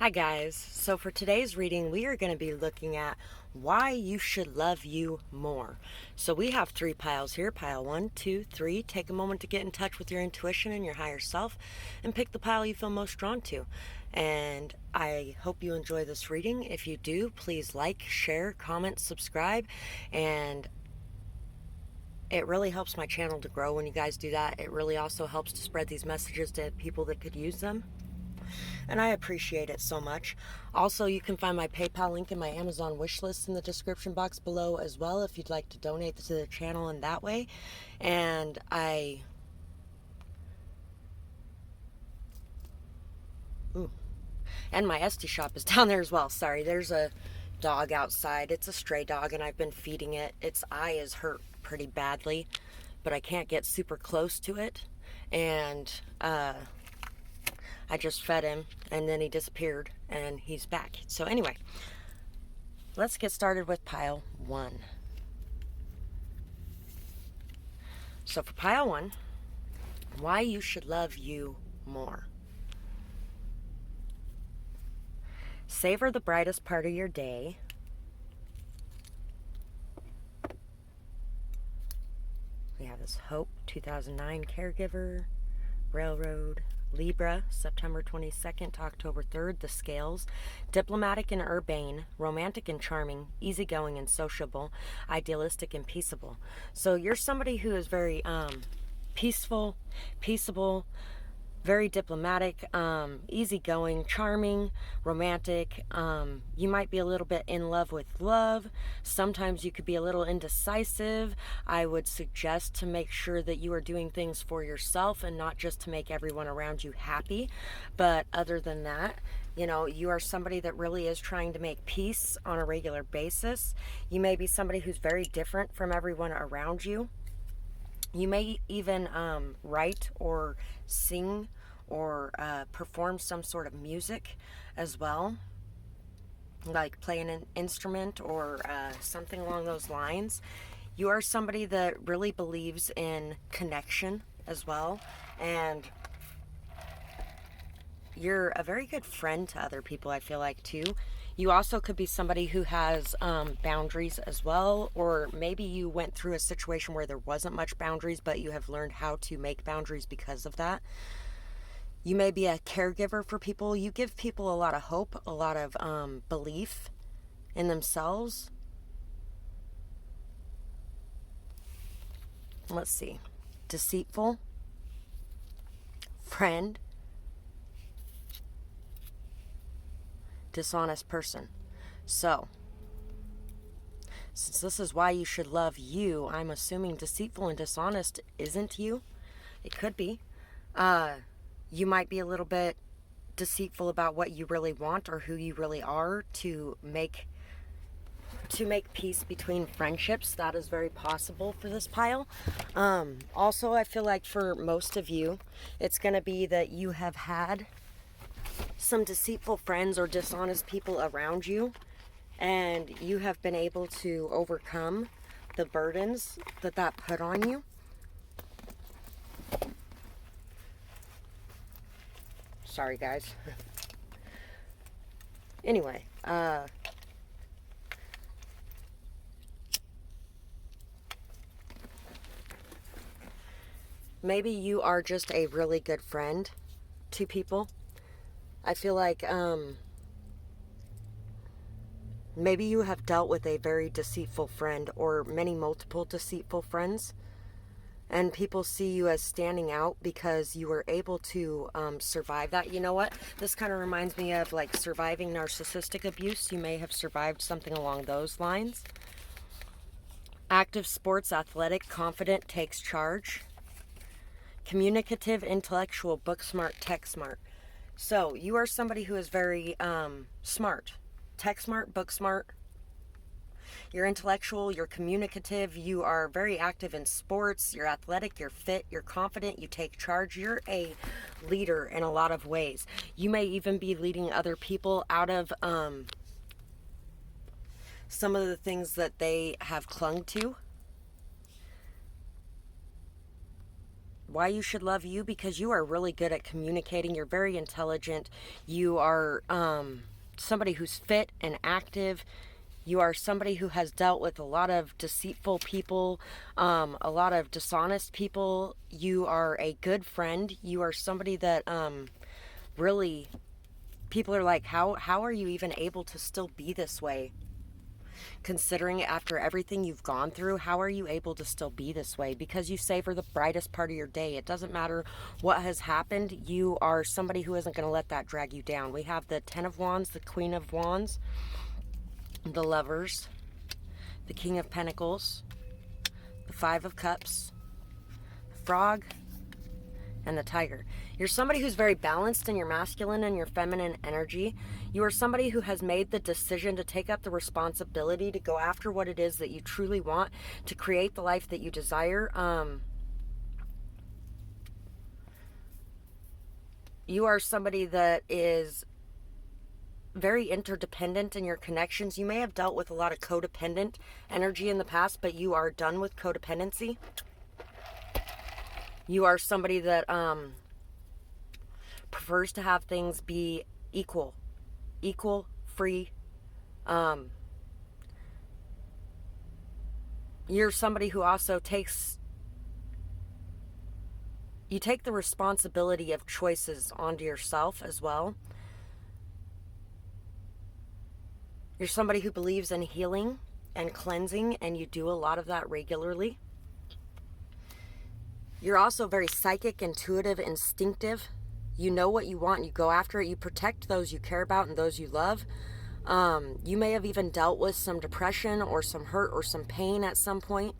Hi guys, so for today's reading we are going to be looking at why you should love you more. So we have 3 piles here, pile 1, 2, 3. Take a moment to get in touch with your intuition and your higher self and pick the pile you feel most drawn to. And I hope you enjoy this reading. If you do, please like, share, comment, subscribe, and it really helps my channel to grow when you guys do that. It really also helps to spread these messages to people that could use them. And I appreciate it so much. Also, you can find my PayPal link and my Amazon wish list in the description box below as well if you'd like to donate to the channel in that way. And and my Etsy shop is down there as well. Sorry, there's a dog outside. It's a stray dog and I've been feeding it. Its eye is hurt pretty badly, but I can't get super close to it. And I just fed him and then he disappeared and he's back. So anyway, let's get started with pile 1. So for pile 1, why you should love you more. Savor the brightest part of your day. We have this Hope, 2009, Caregiver, Railroad, Libra, September 22nd to October 3rd, the Scales, diplomatic and urbane, romantic and charming, easygoing and sociable, idealistic and peaceable. So you're somebody who is very peaceful, peaceable, very diplomatic, easygoing, charming, romantic. You might be a little bit in love with love. Sometimes you could be a little indecisive. I would suggest to make sure that you are doing things for yourself and not just to make everyone around you happy. But other than that, you know, you are somebody that really is trying to make peace on a regular basis. You may be somebody who's very different from everyone around you. You may even write or sing or perform some sort of music as well, like play an instrument or something along those lines. You are somebody that really believes in connection as well, and you're a very good friend to other people, I feel like, too. You also could be somebody who has boundaries as well, or maybe you went through a situation where there wasn't much boundaries, but you have learned how to make boundaries because of that. You may be a caregiver for people. You give people a lot of hope, a lot of belief in themselves. Let's see. Deceitful, friend, dishonest person. So, since this is why you should love you, I'm assuming deceitful and dishonest isn't you. It could be. You might be a little bit deceitful about what you really want or who you really are to make peace between friendships. That is very possible for this pile. Also, I feel like for most of you, it's going to be that you have had some deceitful friends or dishonest people around you, and you have been able to overcome the burdens that put on you. Sorry, guys. Anyway, maybe you are just a really good friend to people. I feel like maybe you have dealt with a very deceitful friend or many multiple deceitful friends, and people see you as standing out because you were able to survive that. You know what? This kind of reminds me of like surviving narcissistic abuse. You may have survived something along those lines. Active, sports, athletic, confident, takes charge. Communicative, intellectual, book smart, tech smart. So you are somebody who is very smart. Tech smart, book smart. You're intellectual, you're communicative, you are very active in sports, you're athletic, you're fit, you're confident, you take charge. You're a leader in a lot of ways. You may even be leading other people out of some of the things that they have clung to. Why you should love you? Because you are really good at communicating. You're very intelligent. You are somebody who's fit and active. You are somebody who has dealt with a lot of deceitful people, a lot of dishonest people. You are a good friend. You are somebody that really, people are like, how are you even able to still be this way? Considering after everything you've gone through, how are you able to still be this way? Because you savor the brightest part of your day. It doesn't matter what has happened. You are somebody who isn't going to let that drag you down. We have the Ten of Wands, the Queen of Wands, the Lovers, the King of Pentacles, the Five of Cups, the Frog, and the Tiger. You're somebody who's very balanced in your masculine and your feminine energy. You are somebody who has made the decision to take up the responsibility to go after what it is that you truly want, to create the life that you desire. You are somebody that is very interdependent in your connections. You may have dealt with a lot of codependent energy in the past, but you are done with codependency. You are somebody that prefers to have things be equal, free. You're somebody who also you take the responsibility of choices onto yourself as well. You're somebody who believes in healing and cleansing, and you do a lot of that regularly. You're also very psychic, intuitive, instinctive. You know what you want, and you go after it. You protect those you care about and those you love. You may have even dealt with some depression or some hurt or some pain at some point.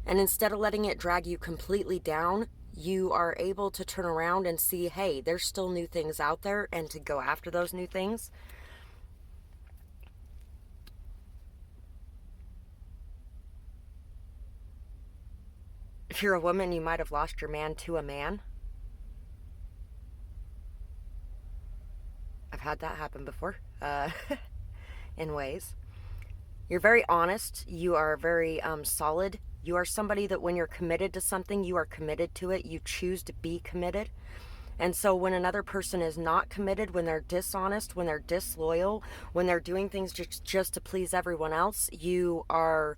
And instead of letting it drag you completely down, you are able to turn around and see, hey, there's still new things out there, and to go after those new things. If you're a woman, you might have lost your man to a man. I've had that happen before, in ways. You're very honest. You are very solid. You are somebody that when you're committed to something, you are committed to it. You choose to be committed. And so when another person is not committed, when they're dishonest, when they're disloyal, when they're doing things just to please everyone else, you are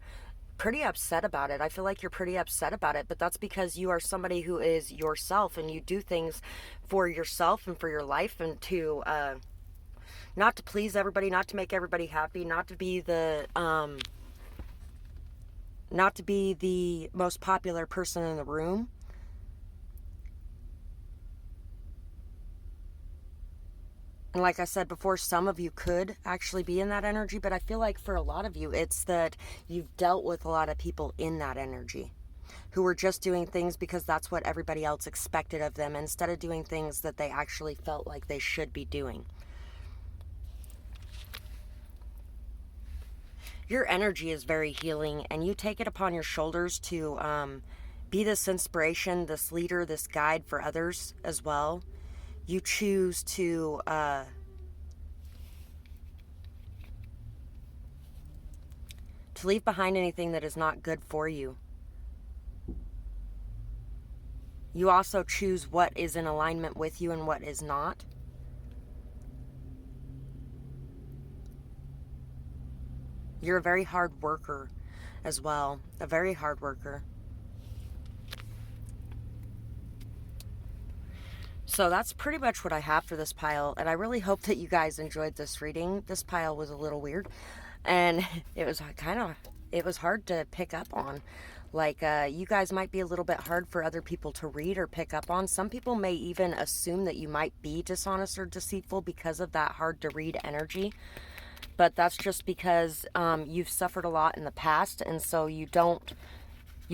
pretty upset about it. I feel like you're pretty upset about it, but that's because you are somebody who is yourself, and you do things for yourself and for your life, and to not to please everybody, not to make everybody happy, not to be the most popular person in the room. And like I said before, some of you could actually be in that energy, but I feel like for a lot of you, it's that you've dealt with a lot of people in that energy who were just doing things because that's what everybody else expected of them, instead of doing things that they actually felt like they should be doing. Your energy is very healing, and you take it upon your shoulders to be this inspiration, this leader, this guide for others as well. You choose to leave behind anything that is not good for you. You also choose what is in alignment with you and what is not. You're a very hard worker as well, a very hard worker. So that's pretty much what I have for this pile, and I really hope that you guys enjoyed this reading. This pile was a little weird, and it was hard to pick up on. Like, you guys might be a little bit hard for other people to read or pick up on. Some people may even assume that you might be dishonest or deceitful because of that hard to read energy. But that's just because you've suffered a lot in the past, and so you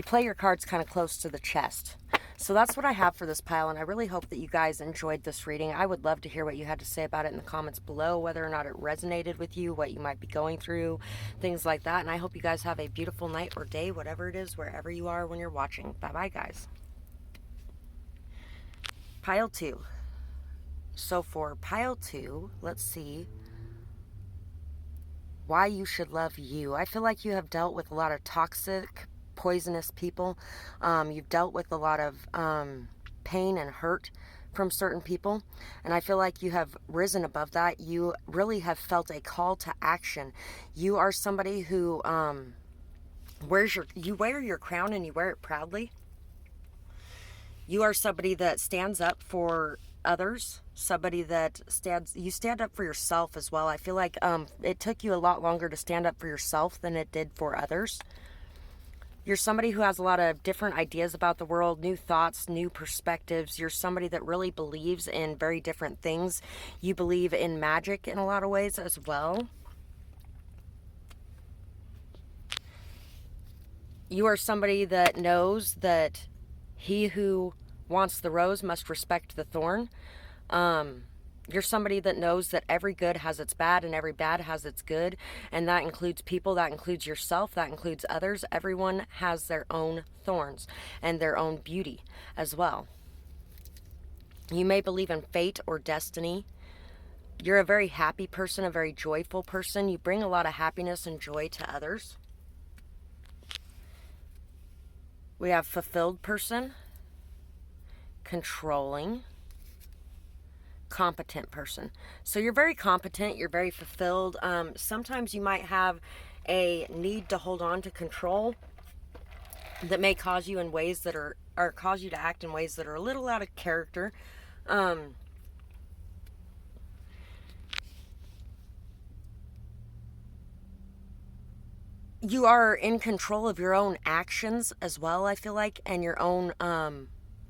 play your cards kind of close to the chest. So that's what I have for this pile, and I really hope that you guys enjoyed this reading. I would love to hear what you had to say about it in the comments below, whether or not it resonated with you, what you might be going through, things like that. And I hope you guys have a beautiful night or day, whatever it is, wherever you are when you're watching. Bye-bye, guys. Pile 2. So for pile 2, let's see why you should love you. I feel like you have dealt with a lot of toxic poisonous people. You've dealt with a lot of pain and hurt from certain people, and I feel like you have risen above that. You really have felt a call to action. You are somebody who you wear your crown and you wear it proudly. You are somebody that stands up for others, somebody that you stand up for yourself as well. I feel like it took you a lot longer to stand up for yourself than it did for others. You're somebody who has a lot of different ideas about the world, new thoughts, new perspectives. You're somebody that really believes in very different things. You believe in magic in a lot of ways as well. You are somebody that knows that he who wants the rose must respect the thorn. You're somebody that knows that every good has its bad and every bad has its good. And that includes people, that includes yourself, that includes others. Everyone has their own thorns and their own beauty as well. You may believe in fate or destiny. You're a very happy person, a very joyful person. You bring a lot of happiness and joy to others. We have fulfilled person, controlling, competent person. So you're very competent, you're very fulfilled. Sometimes you might have a need to hold on to control that may cause you in ways that or cause you to act in ways that are a little out of character. You are in control of your own actions as well, I feel like, and your own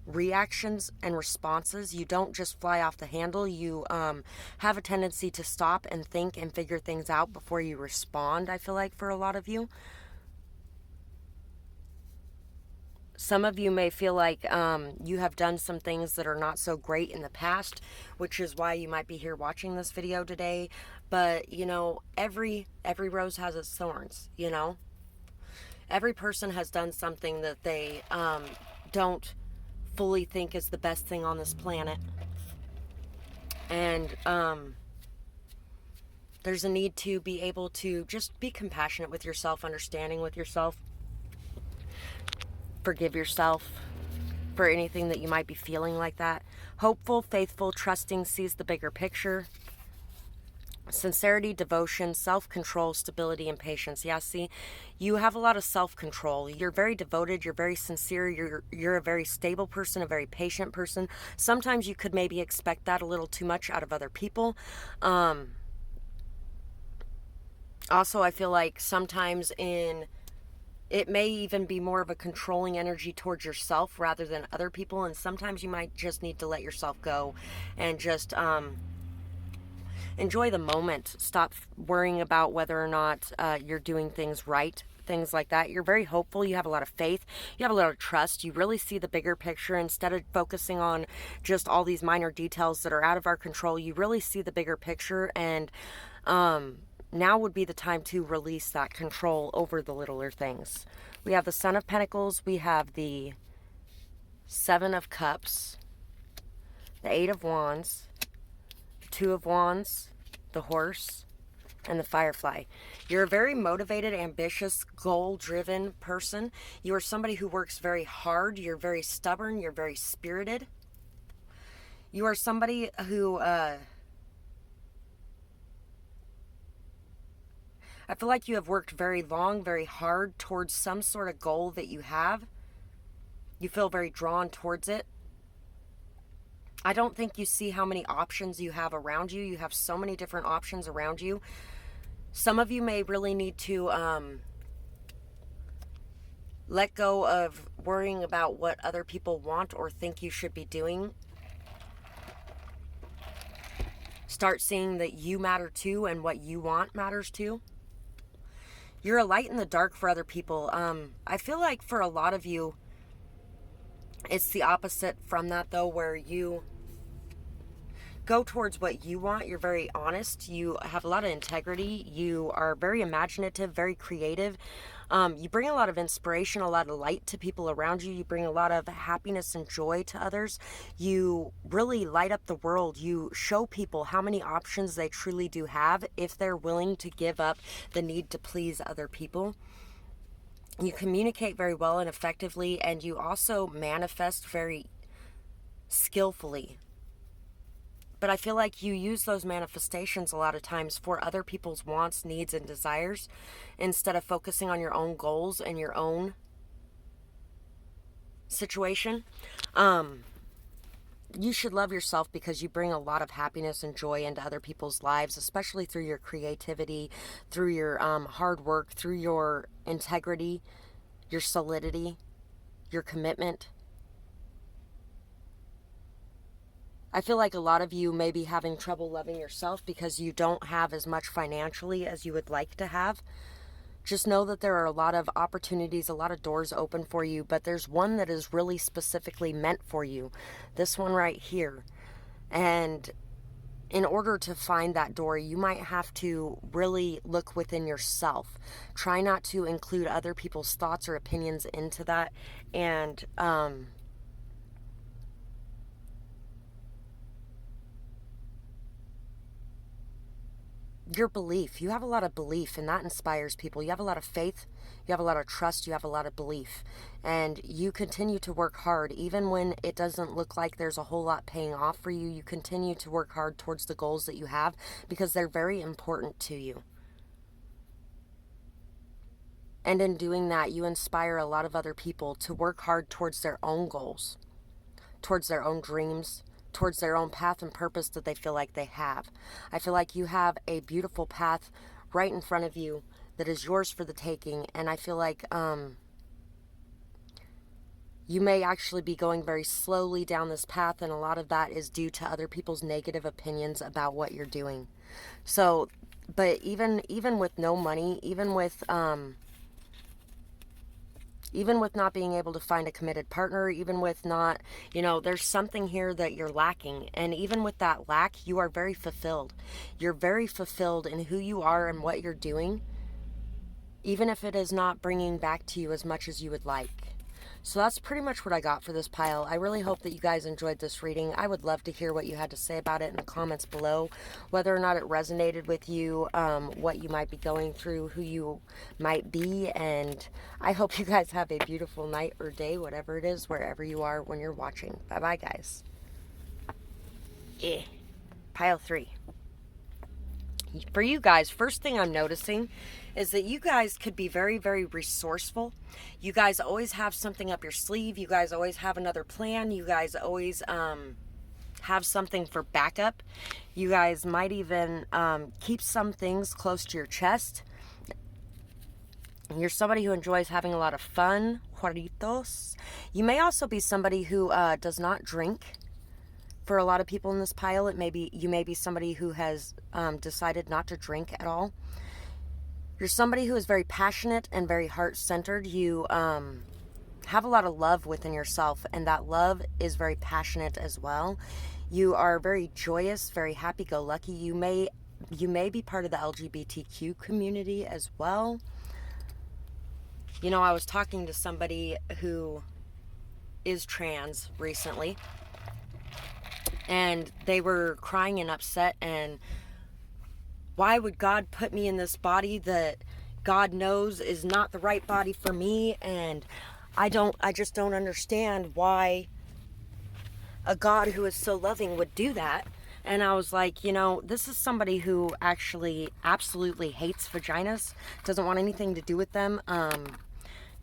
reactions and responses. You don't just fly off the handle. You have a tendency to stop and think and figure things out before you respond, I feel like, for a lot of you. Some of you may feel like you have done some things that are not so great in the past, which is why you might be here watching this video today. But, you know, every rose has its thorns, you know. Every person has done something that they don't fully think is the best thing on this planet. And there's a need to be able to just be compassionate with yourself, understanding with yourself. Forgive yourself for anything that you might be feeling like that. Hopeful, faithful, trusting, sees the bigger picture. Sincerity, devotion, self-control, stability, and patience. Yeah, see, you have a lot of self-control. You're very devoted. You're very sincere. You're a very stable person, a very patient person. Sometimes you could maybe expect that a little too much out of other people. Also, I feel like sometimes it may even be more of a controlling energy towards yourself rather than other people. And sometimes you might just need to let yourself go and just enjoy the moment. Stop worrying about whether or not you're doing things right, things like that. You're very hopeful. You have a lot of faith. You have a lot of trust. You really see the bigger picture instead of focusing on just all these minor details that are out of our control. You really see the bigger picture, and now would be the time to release that control over the littler things. We have the Son of Pentacles. We have the Seven of Cups, the Eight of Wands, Two of Wands, the Horse, and the Firefly. You're a very motivated, ambitious, goal-driven person. You are somebody who works very hard. You're very stubborn. You're very spirited. You are somebody who I feel like you have worked very long, very hard towards some sort of goal that you have. You feel very drawn towards it. I don't think you see how many options you have around you. You have so many different options around you. Some of you may really need to let go of worrying about what other people want or think you should be doing. Start seeing that you matter too, and what you want matters too. You're a light in the dark for other people. I feel like for a lot of you, it's the opposite from that though, where you go towards what you want. You're very honest. You have a lot of integrity. You are very imaginative, very creative. You bring a lot of inspiration, a lot of light to people around you. You bring a lot of happiness and joy to others. You really light up the world. You show people how many options they truly do have if they're willing to give up the need to please other people. You communicate very well and effectively, and you also manifest very skillfully. But I feel like you use those manifestations a lot of times for other people's wants, needs, and desires instead of focusing on your own goals and your own situation. You should love yourself because you bring a lot of happiness and joy into other people's lives, especially through your creativity, through your hard work, through your integrity, your solidity, your commitment. I feel like a lot of you may be having trouble loving yourself because you don't have as much financially as you would like to have. Just know that there are a lot of opportunities, a lot of doors open for you, but there's one that is really specifically meant for you. This one right here. And in order to find that door, you might have to really look within yourself. Try not to include other people's thoughts or opinions into that. And, your belief. You have a lot of belief, and that inspires people. You have a lot of faith, you have a lot of trust, you have a lot of belief, and you continue to work hard even when it doesn't look like there's a whole lot paying off for you. You continue to work hard towards the goals that you have because they're very important to you. And in doing that, you inspire a lot of other people to work hard towards their own goals, towards their own dreams, towards their own path and purpose that they feel like they have. I feel like you have a beautiful path right in front of you that is yours for the taking, and I feel like you may actually be going very slowly down this path, and a lot of that is due to other people's negative opinions about what you're doing. So, but even with no money, even with not being able to find a committed partner, even with not, there's something here that you're lacking. And even with that lack, you are very fulfilled. You're very fulfilled in who you are and what you're doing, even if it is not bringing back to you as much as you would like. So that's pretty much what I got for this pile. I really hope that you guys enjoyed this reading. I would love to hear what you had to say about it in the comments below, whether or not it resonated with you, what you might be going through, who you might be, and I hope you guys have a beautiful night or day, whatever it is, wherever you are when you're watching. Bye-bye, guys. Pile 3. For you guys, first thing I'm noticing is that you guys could be very, very resourceful. You guys always have something up your sleeve. You guys always have another plan. You guys always have something for backup. You guys might even keep some things close to your chest. You're somebody who enjoys having a lot of fun. Juaritos. You may also be somebody who does not drink. For a lot of people in this pile, you may be somebody who has decided not to drink at all. You're somebody who is very passionate and very heart-centered. You have a lot of love within yourself, and that love is very passionate as well. You are very joyous, very happy-go-lucky. You may be part of the LGBTQ community as well. I was talking to somebody who is trans recently, and they were crying and upset, and why would God put me in this body that God knows is not the right body for me? And I just don't understand why a God who is so loving would do that. And I was like, this is somebody who actually absolutely hates vaginas, doesn't want anything to do with them,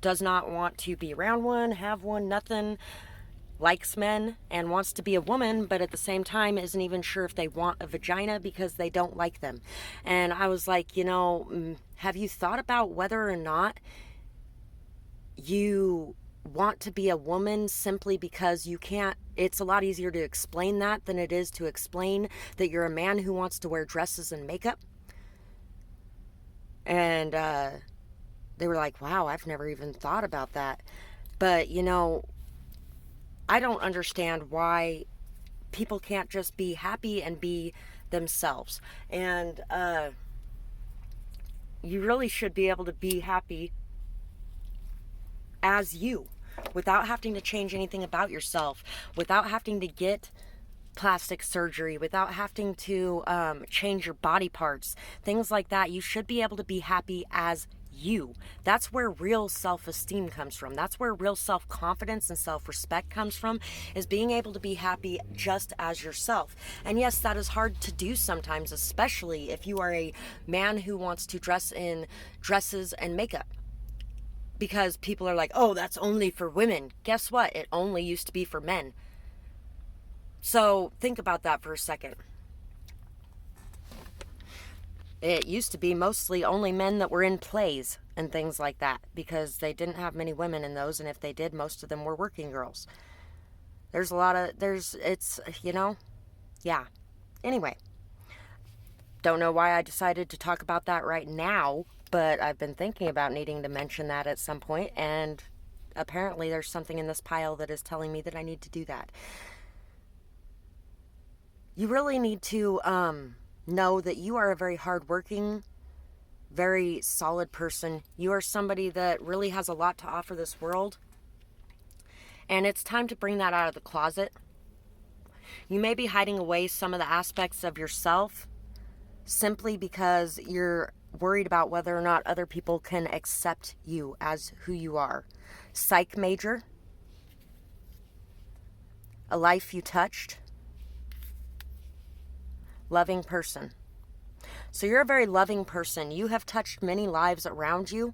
does not want to be around one, have one, nothing. Likes men and wants to be a woman, but at the same time isn't even sure if they want a vagina because they don't like them. And I was like, have you thought about whether or not you want to be a woman simply because you can't? It's a lot easier to explain that than it is to explain that you're a man who wants to wear dresses and makeup. And they were like, wow, I've never even thought about that. But I don't understand why people can't just be happy and be themselves. And you really should be able to be happy as you, without having to change anything about yourself, without having to get plastic surgery, without having to change your body parts, things like that. You should be able to be happy as you. That's where real self-esteem comes from. That's where real self-confidence and self-respect comes from, is being able to be happy just as yourself. And yes, that is hard to do sometimes, especially if you are a man who wants to dress in dresses and makeup. Because people are like, oh, that's only for women. Guess what? It only used to be for men. So think about that for a second. It used to be mostly only men that were in plays and things like that, because they didn't have many women in those, and if they did, most of them were working girls. Yeah. Anyway, don't know why I decided to talk about that right now, but I've been thinking about needing to mention that at some point, and apparently there's something in this pile that is telling me that I need to do that. You really need to know that you are a very hardworking, very solid person. You are somebody that really has a lot to offer this world. And it's time to bring that out of the closet. You may be hiding away some of the aspects of yourself simply because you're worried about whether or not other people can accept you as who you are. Psych major. A life you touched. Loving person. So you're a very loving person. You have touched many lives around you.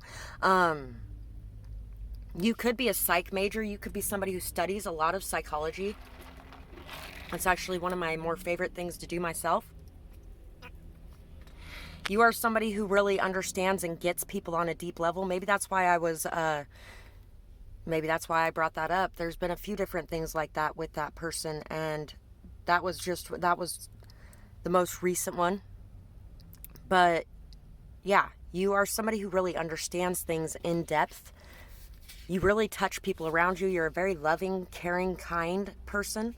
You could be a psych major. You could be somebody who studies a lot of psychology. It's actually one of my more favorite things to do myself. You are somebody who really understands and gets people on a deep level. Maybe that's why I brought that up. There's been a few different things like that with that person, and that was the most recent one. But yeah, you are somebody who really understands things in depth. You really touch people around you. You're a very loving, caring, kind person.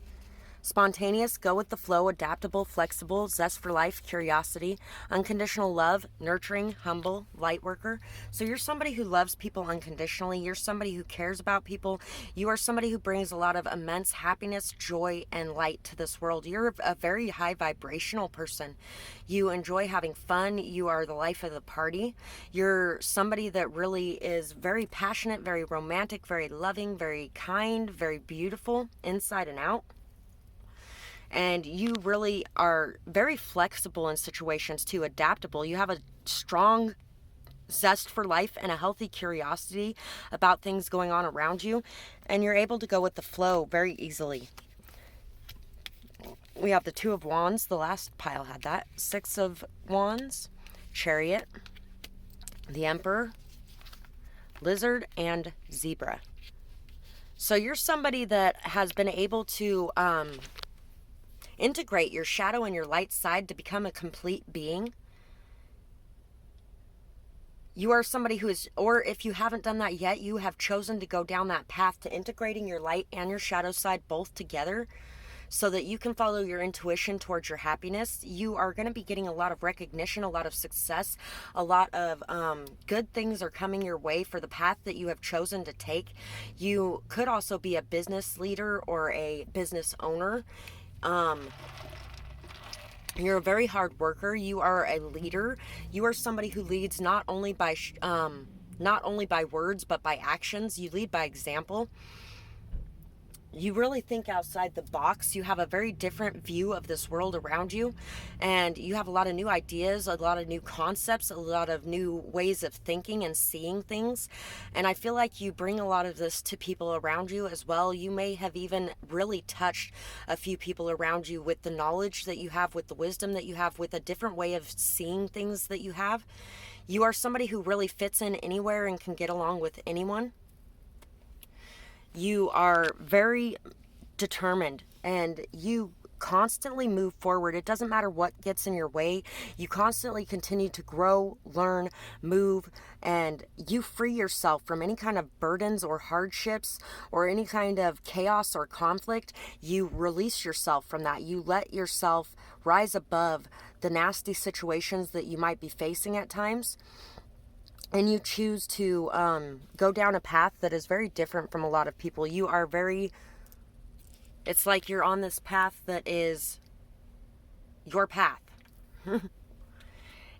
Spontaneous, go with the flow, adaptable, flexible, zest for life, curiosity, unconditional love, nurturing, humble, light worker. So you're somebody who loves people unconditionally. You're somebody who cares about people. You are somebody who brings a lot of immense happiness, joy, and light to this world. You're a very high vibrational person. You enjoy having fun. You are the life of the party. You're somebody that really is very passionate, very romantic, very loving, very kind, very beautiful, inside and out. And you really are very flexible in situations too, adaptable. You have a strong zest for life and a healthy curiosity about things going on around you. And you're able to go with the flow very easily. We have the Two of Wands. The last pile had that. Six of Wands, Chariot, the Emperor, Lizard, and Zebra. So you're somebody that has been able to integrate your shadow and your light side to become a complete being. You are somebody who is, or if you haven't done that yet, you have chosen to go down that path to integrating your light and your shadow side both together so that you can follow your intuition towards your happiness. You are going to be getting a lot of recognition, a lot of success, a lot of good things are coming your way for the path that you have chosen to take. You could also be a business leader or a business owner. You're a very hard worker. You are a leader. You are somebody who leads not only by words, but by actions. You lead by example. You really think outside the box. You have a very different view of this world around you, and you have a lot of new ideas, a lot of new concepts, a lot of new ways of thinking and seeing things. And I feel like you bring a lot of this to people around you as well. You may have even really touched a few people around you with the knowledge that you have, with the wisdom that you have, with a different way of seeing things that you have. You are somebody who really fits in anywhere and can get along with anyone. You are very determined and you constantly move forward. It doesn't matter what gets in your way. You constantly continue to grow, learn, move, and you free yourself from any kind of burdens or hardships or any kind of chaos or conflict. You release yourself from that. You let yourself rise above the nasty situations that you might be facing at times. And you choose to go down a path that is very different from a lot of people. You are it's like you're on this path that is your path.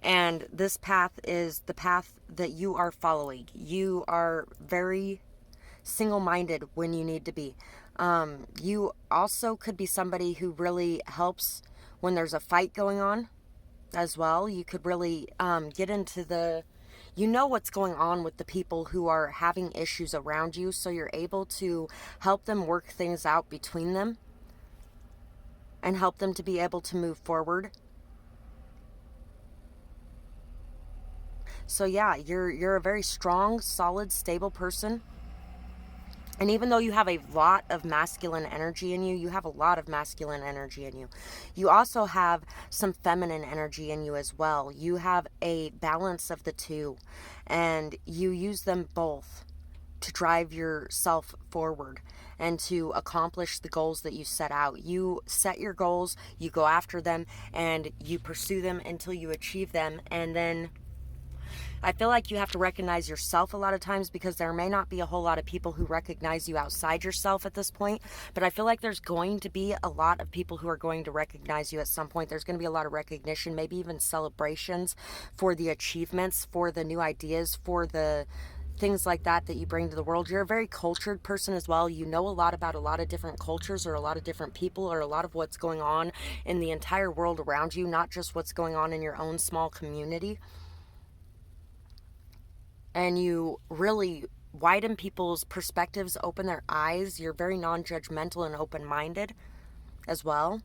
And this path is the path that you are following. You are very single-minded when you need to be. You also could be somebody who really helps when there's a fight going on as well. You could really get into you know what's going on with the people who are having issues around you, so you're able to help them work things out between them and help them to be able to move forward. So yeah, you're a very strong, solid, stable person. And even though you have a lot of masculine energy in you, you have a lot of masculine energy in you. You also have some feminine energy in you as well. You have a balance of the two, and you use them both to drive yourself forward and to accomplish the goals that you set out. You set your goals, you go after them, and you pursue them until you achieve them. And then I feel like you have to recognize yourself a lot of times, because there may not be a whole lot of people who recognize you outside yourself at this point. But I feel like there's going to be a lot of people who are going to recognize you at some point. There's going to be a lot of recognition, maybe even celebrations for the achievements, for the new ideas, for the things like that you bring to the world. You're a very cultured person as well. You know a lot about a lot of different cultures, or a lot of different people, or a lot of what's going on in the entire world around you, not just what's going on in your own small community. And you really widen people's perspectives, open their eyes. You're very non-judgmental and open-minded as well.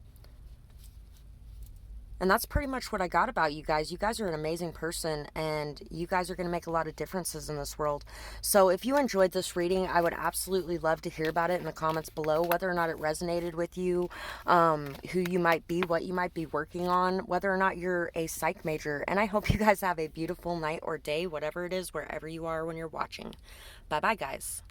And that's pretty much what I got about you guys. You guys are an amazing person, and you guys are going to make a lot of differences in this world. So if you enjoyed this reading, I would absolutely love to hear about it in the comments below, whether or not it resonated with you, who you might be, what you might be working on, whether or not you're a psych major. And I hope you guys have a beautiful night or day, whatever it is, wherever you are when you're watching. Bye-bye, guys.